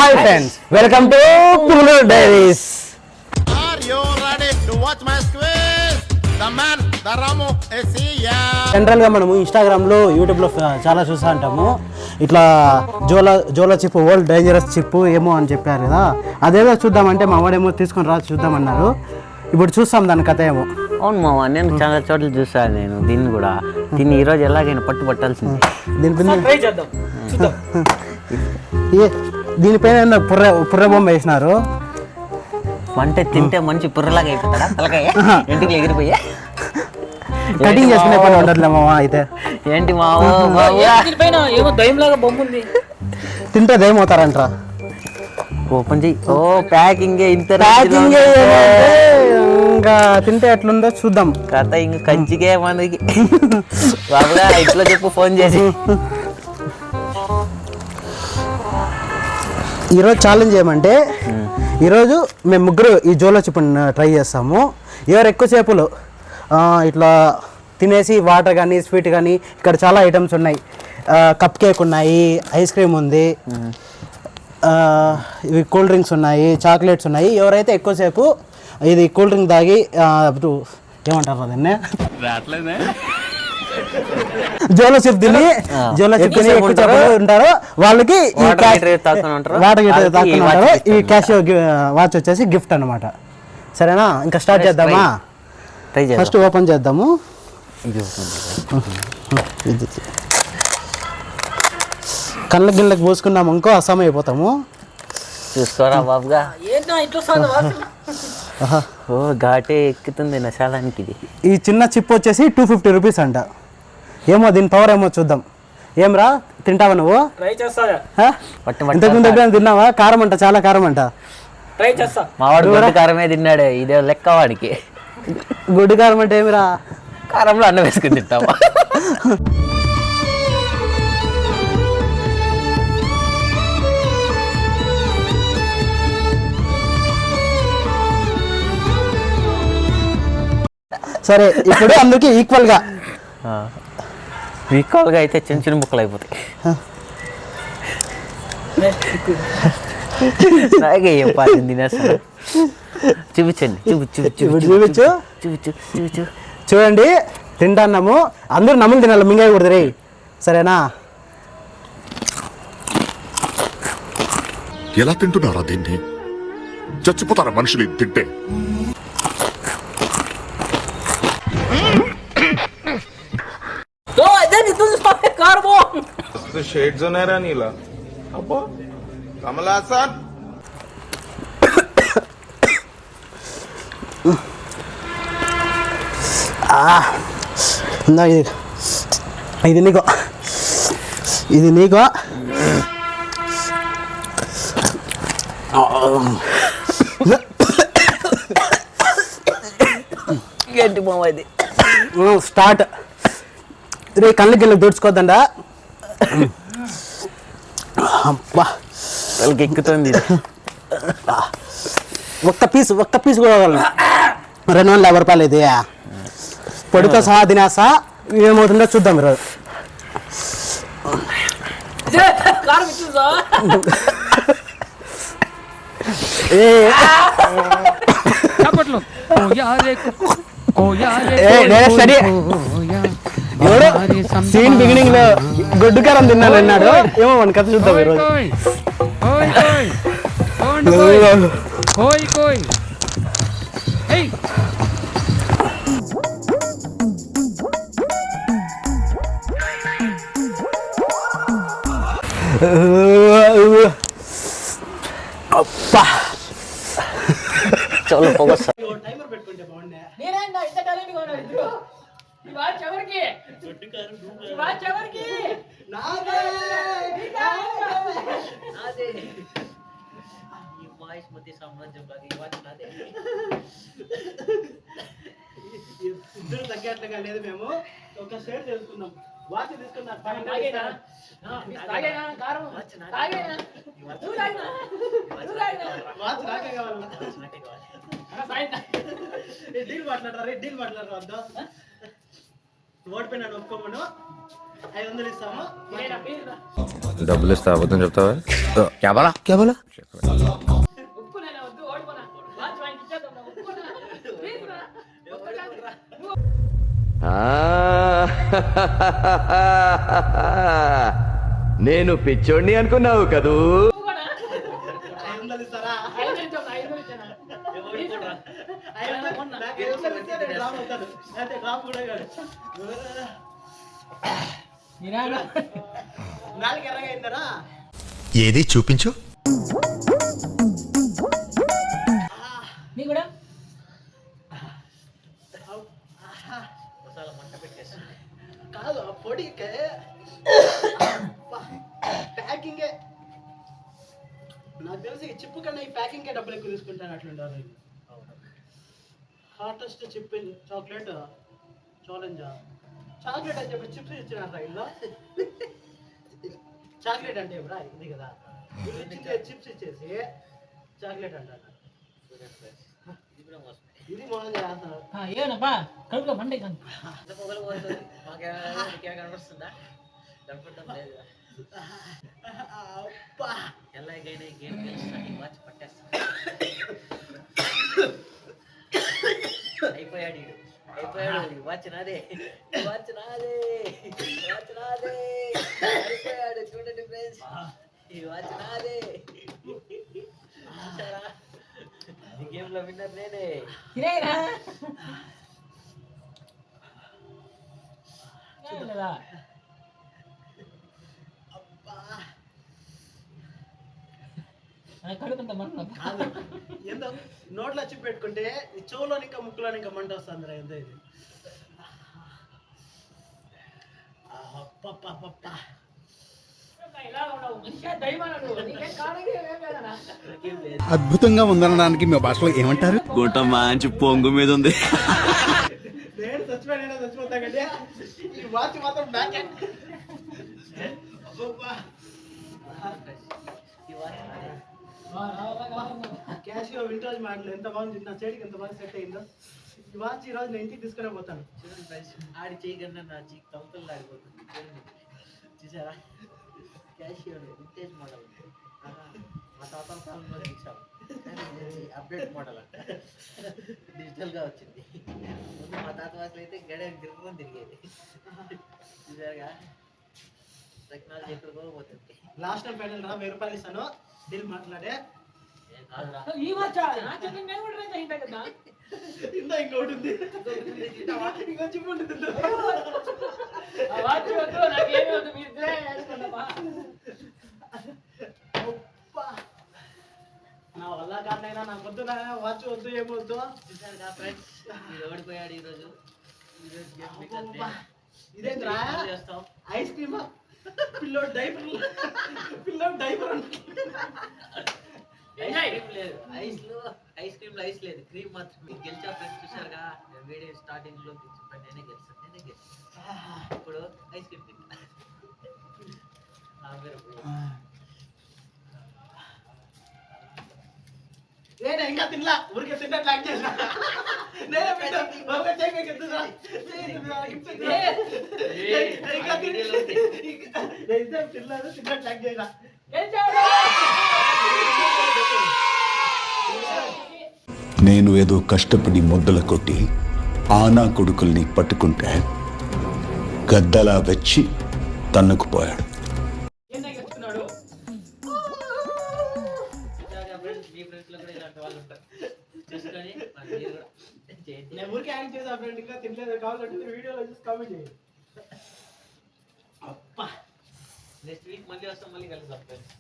Hi friends, welcome to Pungalur Diaries. Are you ready to watch my quiz? The man, the Ramu is here. జనరల్గా మనము ఇన్స్టాగ్రామ్లో యూట్యూబ్లో చాలా చూస్తూ ఉంటాము. ఇట్లా జోలా చిప్ వరల్డ్ డేంజరస్ చిప్ ఏమో అని చెప్పారు కదా, అదేదో చూద్దామంటే మా వాడేమో తీసుకొని రా చూద్దామన్నారు. ఇప్పుడు చూస్తాం దాని కథ ఏమో. అవును మామ, నేను చాలా చోట్ల చూసాను నేను దీన్ని కూడా. దీన్ని ఈరోజు ఎలాగైనా పట్టుబట్టాల్సింది. దీనిపైన పుర్ర బొమ్మ వేసినారు. అంటే తింటే మంచి పుర్రలాగా అయిపోతాడా తలకాయ ఇంటికి ఎగిరిపోయా. కటింగ్ చేసుకునే పని ఉండదులే మామ. అయితే ఏంటి మామ ఏమో దయ్యంలాగా బొమ్మ ఉంది, తింటే దయ్యం అవుతారంటరా. ఓపెన్ చెయ్యి. ఓ ప్యాకింగ్ ఇంత ప్యాకింగ్ ఇంకా తింటే ఎట్లుందో చూద్దాం. కథ ఇంక కంచికే మనకి. బాబుగా ఇంట్లో చెప్పు ఫోన్ చేసి. ఈరోజు ఛాలెంజ్ ఏమంటే, ఈరోజు మేము ముగ్గురు ఈ జోలో చిప్పని ట్రై చేస్తాము. ఎవరు ఎక్కువసేపులు ఇట్లా తినేసి వాటర్ కానీ స్వీట్ కానీ, ఇక్కడ చాలా ఐటమ్స్ ఉన్నాయి. కప్ కేక్ ఉన్నాయి, ఐస్ క్రీమ్ ఉంది, ఇవి కూల్ డ్రింక్స్ ఉన్నాయి, చాక్లెట్స్ ఉన్నాయి. ఎవరైతే ఎక్కువసేపు ఇది కూల్ డ్రింక్ తాగి ఏమంటారు అదన్నే జోలో చిప్ తిని ఉంటారో వాళ్ళకి వాటర్ తాకుని ఈ క్యాషియో వాచ్ వచ్చేసి గిఫ్ట్ అన్నమాట. సరేనా, ఇంకా స్టార్ట్ చేద్దామా? ఫస్ట్ ఓపెన్ చేద్దాము. కళ్ళ గిళ్ళకి పోసుకున్నాము ఇంకో అస్సాం అయిపోతాము. చూసుకోరా బాబుగా. ఓ ఘాటే ఎక్కుతుంది నశాలానికి. ఇది ఈ చిన్న చిప్ వచ్చేసి 250 రూపీస్ అంట. ఏమో దీని పవర్ ఏమో చూద్దాం. ఏమ్రా తింటావా నువ్వు? ఇంతకుముందు ఎప్పుడైనా తిన్నావా? కారం అంట, చాలా కారం అంట. మావాడు గుడ్డు కారమే తిన్నాడే, ఇదే లెక్క వాడికి. గుడ్డు కారం అంటే ఏమిరా? కారంలో అన్నం వేసుకుని తింటావా? సరే, ఇప్పుడు అందుకే ఈక్వల్గా అయితే చిన్న చిన్న ముక్కలు అయిపోతాయి. నాకే చెప్పాలి తినేస్తాను. చూపించండి, చూపించు. చూడండి, తింటాన్నాము. అందరూ నమ్ములు తినాలి, మింగకూడదు రే. సరేనా? ఎలా తింటున్నారా దీన్ని? చచ్చిపోతారా మనుషులు తింటే? शेड्स नाही राणीला अप्पा कमला असा ఇది నీకో ఏంటి మామ ఇది? స్టార్ట్ రే. కళ్ళకి గిళ్ళకి దూడ్చుకోద్దండా. అబ్బా వాళ్ళకి ఎక్కుతుంది. ఒక్క పీస్ కూడా 250 రూపాయలు ఇది. పొడితో సహా తినేస్తా. ఏమవుతుందో చూద్దాం ఈరోజు. ఎవడు సీన్ బిగినింగ్ లో గొడ్డు కారం తిన్నాను అన్నాడు. ఏమో మన కథ చూద్దాం ఈరోజు. అప్పా చాలా పొగస్. ఇద్దరు తగ్గట్లుగా లేదు. మేము ఒక షేర్ చేసుకున్నాం. వాచ్ తీసుకున్నాం. డీల్ మాట్లాడరా వద్దా? ఓడిపోయినాడు ఒప్పుకోమను. 500 ఇస్తాము. డబ్బులు ఇస్తా అబద్ధం చెప్తావా ఒప్పుకోలేనా? వద్దు, ఓడిపోనా? వాచ్ వానికి ఇచ్చేద్దాం నా, ఒప్పుకోనా? ప్లీజ్ రా, ఒప్పుకోనా? నేను పిచ్చోడిని అనుకున్నావు కదూ. ఒప్పుకోనా? 500 ఇస్తారా? 500 ఇచ్చాను, 500 ఇచ్చాను. ప్లీజ్ రా. 500 నాకు 500 ఇస్తే నేను డ్రాప్ అవుతాను. లేకపోతే డ్రాప్ కూడా కాదు. నిరాగా. నాలుగు ఎర్రగా అయిందరా? ఏది చూపించు. నీ కూడా కాదు ఆ పొడికే ప్యాకింగే నాకు తెలిసి ఈ చిప్పు కన్నా ఈ ప్యాకింగ్కే డబ్బులు ఎక్కువ తీసుకుంటాను అట్లుంటారు. హాటెస్ట్ చిప్ చాక్లెట్ ఛాలెంజా? చాక్లెట్ అని చెప్పి చిప్స్ ఇచ్చినారా ఇలా? చాక్లెట్ అంటే బ్రా ఇది కదా, వీళ్ళు ఇచ్చింది చిప్స్ ఇచ్చేసి చాక్లెట్ అంటారు. ఇది మోసం చేస్తున్నారు. ఏనప్పా కడుపులో మండే కానీ అబ్బా అయిపోయాడు వాచ్ నాదే, వాచ్ నాదే, వాచ్ నాదే. అయిపోయాడు, చూడండి ఫ్రెండ్స్, ఈ వాచ్ నాదే. చూసారా, ఈ గేమ్ లో విన్నర్ నేనే. తినేరా లేదా? కడుపుంత మంట ఏందో నోట్లో చిప్ పెట్టుకుంటే ఈ చెవులో ఇంకా ముక్కులో ఇంకా మంట వస్తుంది రా. ఎంతో ఇది అద్భుతంగా ఉందనడానికి మీ భాషలో ఏమంటారు? గుంట మంచి పొంగు మీద ఉంది. నేను చచ్చిపోతా కంటే ఈ వాచ్ మాత్రం బ్యాక్. క్యాషియో వింటేజ్ మోడల్ ఎంత బాగుంది, నా చేతికి ఎంత బాగా సెట్ అయిందో. ఈ వాచ్ ఈ రోజు నేను ఇంటికి తీసుకునే పోతాను. చూడండి ఫ్రెండ్స్, ఆడి చేయగలన నా చీక్ తమతలు ఆడిపోతుంది. చూడండి, చూసారా, క్యాషియో వింటేజ్ మోడల్. మా తాతల కాలంలో తీసాం, అప్డేట్ మోడల్ అంట, డిజిటల్ గా వచ్చింది. ముందు మా తాత వాసులు అయితే గడే తిరుగుకొని తిరిగేది. చూసారుగా, టెక్నాలజీ ఎక్కడికో పోతుంది. లాస్ట్ టైం ఫైనల్ రా, 1000 రూపాయలు ఇస్తాను, డీల్ మాట్లాడే. ఈ వాచ్ నేను కూడా రైట్ అయింటా కదా. ఇందా ఇంకోటి ఉంది, ఇంకో చిప్ ఉంటుంది. ఆ వాచ్ వద్దు, నాకేమీ వద్దు, మీరు ఇద్దరే వేసుకుంటామా? నా వల్ల కాదైనా నాకు వద్దు, నా వాచ్ వద్దు, ఏమొద్దు. చూసారుగా ఫ్రెండ్స్, మీరు ఓడిపోయాడు ఈరోజు. ఈరోజు గేమ్ మీకు అంతే. ఇదేంట్రా చేస్తాం ఐస్ క్రీమ్, పిల్లోడు డైపర్, పిల్లోడు డైపర్ ఐస్ క్రీమ్ లేదు, ఐస్ క్రీమ్ లో ఐస్ లేదు, క్రీమ్ మాత్రమే. గెలిచా ఫ్రెండ్స్, చూసారుగా వీడియో స్టార్టింగ్ లో చెప్పాను, నేనే గెలిచాను. ఇప్పుడు ఐస్ క్రీమ్ తింటా. నేనే ఇంకా తినలా, ఊరికే తిన్నట్లు యాక్ట్ చేసా. నేనే పెట్టా, బాగా చేయక ఎత్తురా. ఇంకా తినలేదు, తిన్నట్లు యాక్ట్ చేసా. నేను ఏదో కష్టపడి ముద్దల కొట్టి ఆనా కొడుకుల్ని పట్టుకుంటే గద్దలా వచ్చి తన్నుకుపోయాడు. మీ ఫ్రెండ్స్ లో కూడా ఇలాంటి వాళ్ళు ఉంటారు, చూసుకొని మీరు కూడా చేయండి. నేను ఊరికే యాక్ట్ చేసా ఫ్రెండ్, ఇంకా తినలేదు. కావాలంటే వీడియోలో చూసి కామెంట్ చేయండి. నెక్స్ట్ వీక్ మళ్ళీ వస్తాం, మళ్ళీ కలుద్దాం ఫ్రెండ్స్.